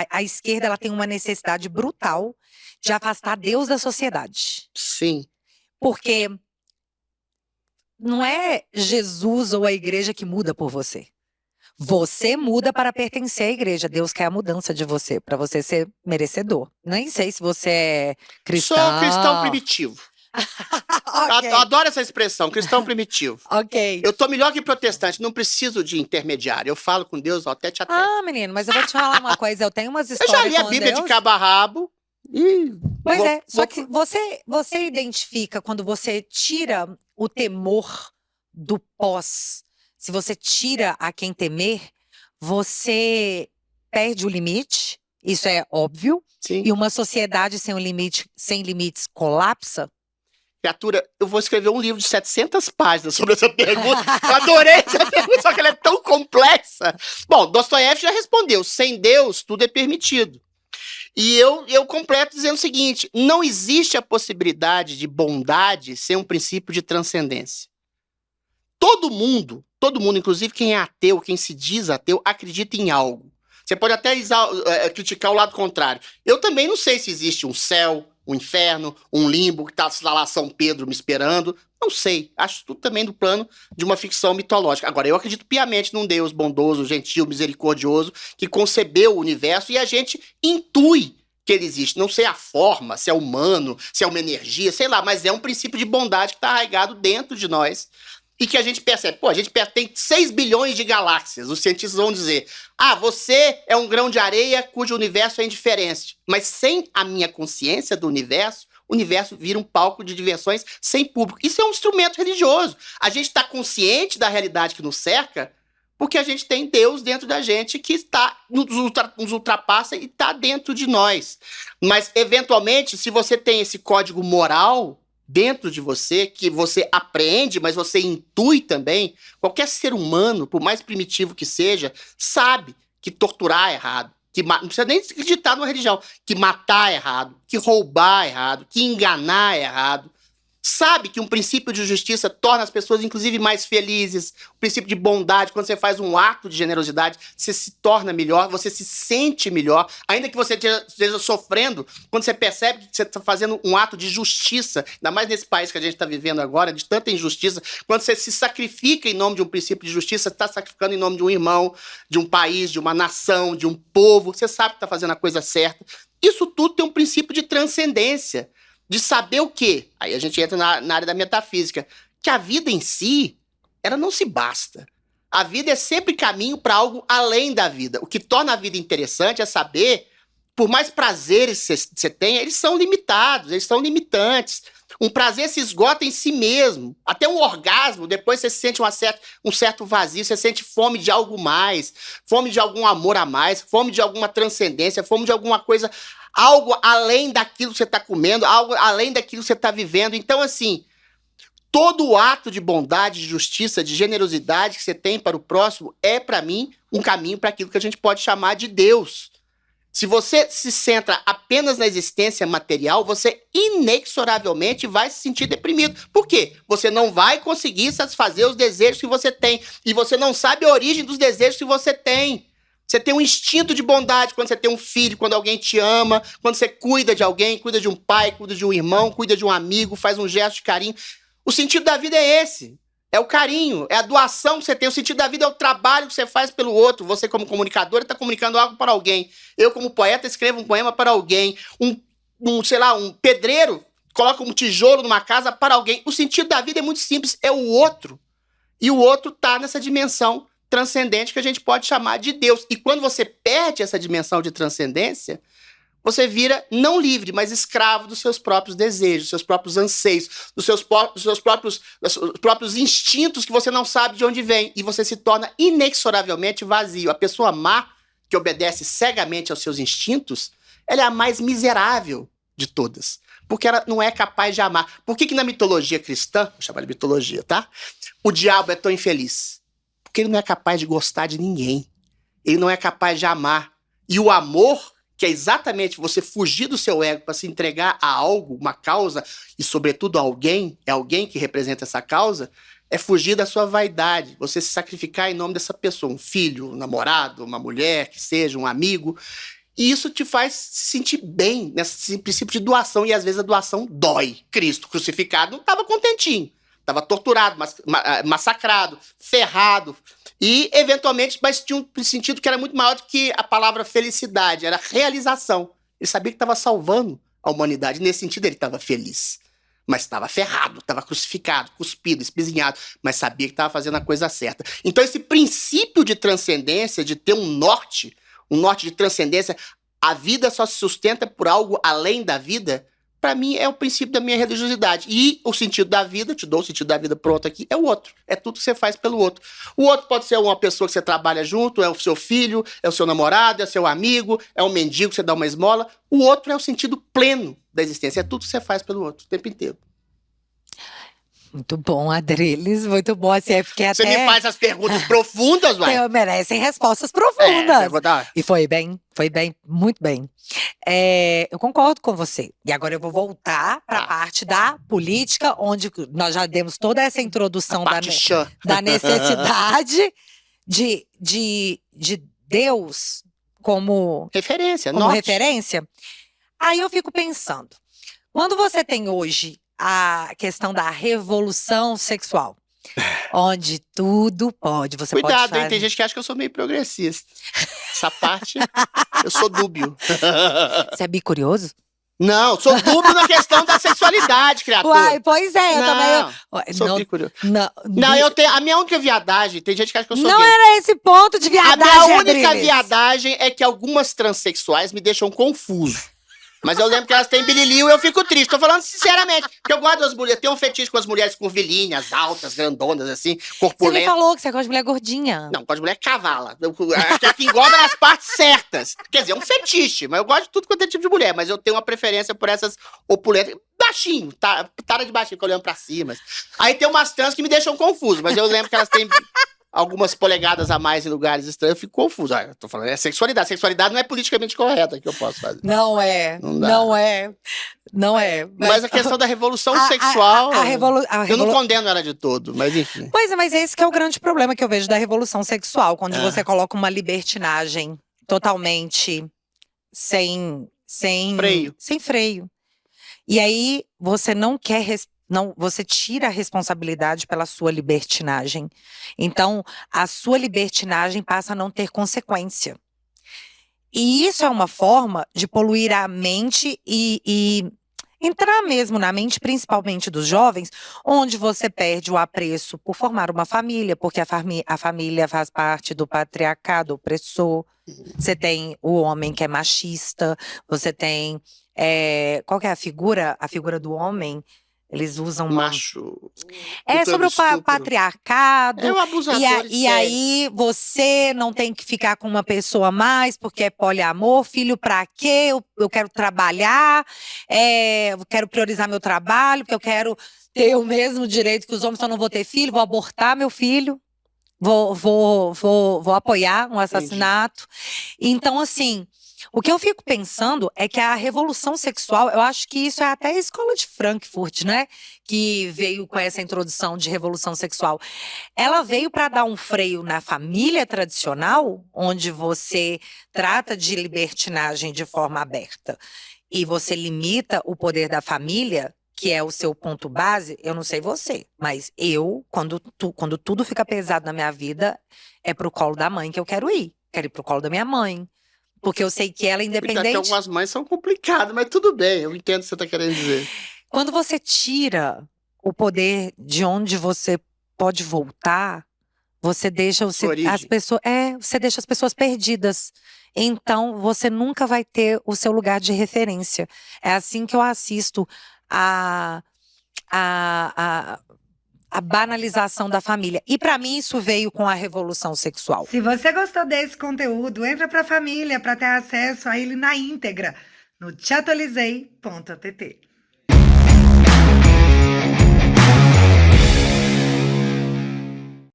a esquerda ela tem uma necessidade brutal de afastar Deus da sociedade. Sim. Porque não é Jesus ou a igreja que muda por você. Você muda para pertencer à igreja. Deus quer a mudança de você, para você ser merecedor. Nem sei se você é cristão. Sou cristão primitivo. Ok. Adoro essa expressão, cristão primitivo. Ok. Eu tô melhor que protestante, não preciso de intermediário. Eu falo com Deus, ó, tete a tete. Ah, menino, mas eu vou te falar uma coisa. Eu tenho umas Eu histórias já li a com Bíblia Deus. de cabo a rabo. Pois é, só que você identifica quando você tira o temor do pós, se você tira a quem temer, você perde o limite, isso é óbvio, Sim. e uma sociedade sem limites colapsa. Criatura, eu vou escrever um livro de 700 páginas sobre essa pergunta. Eu adorei essa pergunta, só que ela é tão complexa. Bom, Dostoiévski já respondeu, sem Deus tudo é permitido. E eu completo dizendo o seguinte, não existe a possibilidade de bondade sem um princípio de transcendência. Todo mundo, inclusive quem é ateu, quem se diz ateu, acredita em algo. Você pode até criticar o lado contrário. Eu também não sei se existe um céu, um inferno, um limbo, que está lá São Pedro me esperando. Não sei. Acho tudo também do plano de uma ficção mitológica. Agora, eu acredito piamente num Deus bondoso, gentil, misericordioso, que concebeu o universo e a gente intui que ele existe. Não sei a forma, se é humano, se é uma energia, sei lá, mas é um princípio de bondade que está arraigado dentro de nós. E que a gente percebe, a gente tem 6 bilhões de galáxias. Os cientistas vão dizer, você é um grão de areia cujo universo é indiferente. Mas sem a minha consciência do universo, o universo vira um palco de diversões sem público. Isso é um instrumento religioso. A gente está consciente da realidade que nos cerca porque a gente tem Deus dentro da gente que nos ultrapassa e está dentro de nós. Mas, eventualmente, se você tem esse código moral dentro de você, que você apreende, mas você intui também, qualquer ser humano, por mais primitivo que seja, sabe que torturar é errado, que não precisa nem acreditar numa religião, que matar é errado, que roubar é errado, que enganar é errado. Sabe que um princípio de justiça torna as pessoas, inclusive, mais felizes. O princípio de bondade, quando você faz um ato de generosidade, você se torna melhor, você se sente melhor. Ainda que você esteja sofrendo, quando você percebe que você está fazendo um ato de justiça, ainda mais nesse país que a gente está vivendo agora, de tanta injustiça, quando você se sacrifica em nome de um princípio de justiça, você está sacrificando em nome de um irmão, de um país, de uma nação, de um povo, você sabe que está fazendo a coisa certa. Isso tudo tem um princípio de transcendência. De saber o quê? Aí a gente entra na área da metafísica. Que a vida em si, ela não se basta. A vida é sempre caminho para algo além da vida. O que torna a vida interessante é saber, por mais prazeres que você tenha, eles são limitados, eles são limitantes. Um prazer se esgota em si mesmo. Até um orgasmo, depois você sente um certo vazio, você sente fome de algo mais, fome de algum amor a mais, fome de alguma transcendência, fome de alguma coisa, algo além daquilo que você está comendo, algo além daquilo que você está vivendo. Então, assim, todo ato de bondade, de justiça, de generosidade que você tem para o próximo é, para mim, um caminho para aquilo que a gente pode chamar de Deus. Se você se centra apenas na existência material, você inexoravelmente vai se sentir deprimido. Por quê? Você não vai conseguir satisfazer os desejos que você tem. E você não sabe a origem dos desejos que você tem. Você tem um instinto de bondade quando você tem um filho, quando alguém te ama, quando você cuida de alguém, cuida de um pai, cuida de um irmão, cuida de um amigo, faz um gesto de carinho. O sentido da vida é esse. É o carinho, é a doação que você tem. O sentido da vida é o trabalho que você faz pelo outro. Você, como comunicador, está comunicando algo para alguém. Eu, como poeta, escrevo um poema para alguém. Sei lá, um pedreiro coloca um tijolo numa casa para alguém. O sentido da vida é muito simples, é o outro. E o outro está nessa dimensão transcendente que a gente pode chamar de Deus. E quando você perde essa dimensão de transcendência, você vira não livre, mas escravo dos seus próprios desejos, dos seus próprios anseios, dos seus próprios instintos que você não sabe de onde vem. E você se torna inexoravelmente vazio. A pessoa má, que obedece cegamente aos seus instintos, ela é a mais miserável de todas. Porque ela não é capaz de amar. Por que na mitologia cristã, vou chamar de mitologia, tá? O diabo é tão infeliz? Porque ele não é capaz de gostar de ninguém. Ele não é capaz de amar. E o amor, que é exatamente você fugir do seu ego para se entregar a algo, uma causa, e sobretudo a alguém, é alguém que representa essa causa, é fugir da sua vaidade, você se sacrificar em nome dessa pessoa, um filho, um namorado, uma mulher, que seja, um amigo. E isso te faz se sentir bem nesse princípio de doação, e às vezes a doação dói. Cristo crucificado não estava contentinho, estava torturado, massacrado, ferrado, e eventualmente, mas tinha um sentido que era muito maior do que a palavra felicidade, era realização. Ele sabia que estava salvando a humanidade, nesse sentido ele estava feliz. Mas estava ferrado, estava crucificado, cuspido, espizinhado, mas sabia que estava fazendo a coisa certa. Então esse princípio de transcendência, de ter um norte de transcendência, a vida só se sustenta por algo além da vida, para mim é o princípio da minha religiosidade. E o sentido da vida, te dou o sentido da vida pronto aqui, é o outro. É tudo que você faz pelo outro. O outro pode ser uma pessoa que você trabalha junto, é o seu filho, é o seu namorado, é o seu amigo, é um mendigo que você dá uma esmola. O outro é o sentido pleno da existência. É tudo que você faz pelo outro, o tempo inteiro. Muito bom, Adriles, muito bom. Assim, é porque Você me faz as perguntas profundas, uai. Merecem respostas profundas. Vou dar. E foi bem, muito bem. Eu concordo com você. E agora eu vou voltar para a parte da política, onde nós já demos toda essa introdução da necessidade de Deus como referência. Aí eu fico pensando, quando você tem hoje a questão da revolução sexual, onde tudo pode, você Cuidado, pode fazer... hein? Tem gente que acha que eu sou meio progressista. Essa parte, eu sou dúbio. Você é bicurioso? Não, sou dúbio na questão da sexualidade, criatura. Uai, pois é, eu também... Sou bicurioso. Não, eu tenho... A minha única viadagem, tem gente que acha que eu sou Não gay. era esse ponto de viadagem, A minha única viadagem é que algumas transexuais me deixam confuso. Mas eu lembro que elas têm bililiu e eu fico triste. Tô falando sinceramente. Porque eu gosto das mulheres. Tem um fetiche com as mulheres curvilíneas, altas, grandonas, assim, corpulentas. Você me falou que você gosta de mulher gordinha. Não, gosto de mulher cavala. A que engorda nas partes certas. Quer dizer, é um fetiche. Mas eu gosto de tudo quanto é tipo de mulher. Mas eu tenho uma preferência por essas opulentas. Baixinho, tara de baixinho, olhando pra cima. Aí tem umas trans que me deixam confuso. Mas eu lembro que elas têm... algumas polegadas a mais em lugares estranhos, eu fico confuso. Eu tô falando, é sexualidade. Sexualidade não é politicamente correta que eu posso fazer. Não é. Não é. Mas a questão da revolução sexual, eu não condeno ela de todo, mas enfim. Pois é, mas esse que é o grande problema que eu vejo da revolução sexual, quando você coloca uma libertinagem totalmente sem freio. E aí você não quer você tira a responsabilidade pela sua libertinagem. Então, a sua libertinagem passa a não ter consequência. E isso é uma forma de poluir a mente e entrar mesmo na mente, principalmente dos jovens, onde você perde o apreço por formar uma família, porque a família faz parte do patriarcado opressor. Você tem o homem que é machista, você tem... qual que é a figura do homem? Eles usam macho. Sobre o patriarcado. É um abusador. E aí você não tem que ficar com uma pessoa a mais, porque é poliamor. Filho pra quê? Eu quero trabalhar, eu quero priorizar meu trabalho, porque eu quero ter o mesmo direito que os homens, então eu não vou ter filho, vou abortar meu filho. Vou apoiar um assassinato. Então, assim, o que eu fico pensando é que a revolução sexual, eu acho que isso é até a escola de Frankfurt, né? Que veio com essa introdução de revolução sexual. Ela veio para dar um freio na família tradicional, onde você trata de libertinagem de forma aberta e você limita o poder da família, que é o seu ponto base. Eu não sei você, mas eu, quando tudo fica pesado na minha vida, é pro colo da mãe que eu quero ir. Quero ir pro colo da minha mãe. Porque eu sei que ela é independente. Até algumas mães são complicadas, mas tudo bem, eu entendo o que você está querendo dizer. Quando você tira o poder de onde você pode voltar, você deixa você deixa as pessoas perdidas. Então, você nunca vai ter o seu lugar de referência. É assim que eu assisto a banalização da família. E para mim isso veio com a revolução sexual. Se você gostou desse conteúdo, entra para a família para ter acesso a ele na íntegra no chatolizei.app.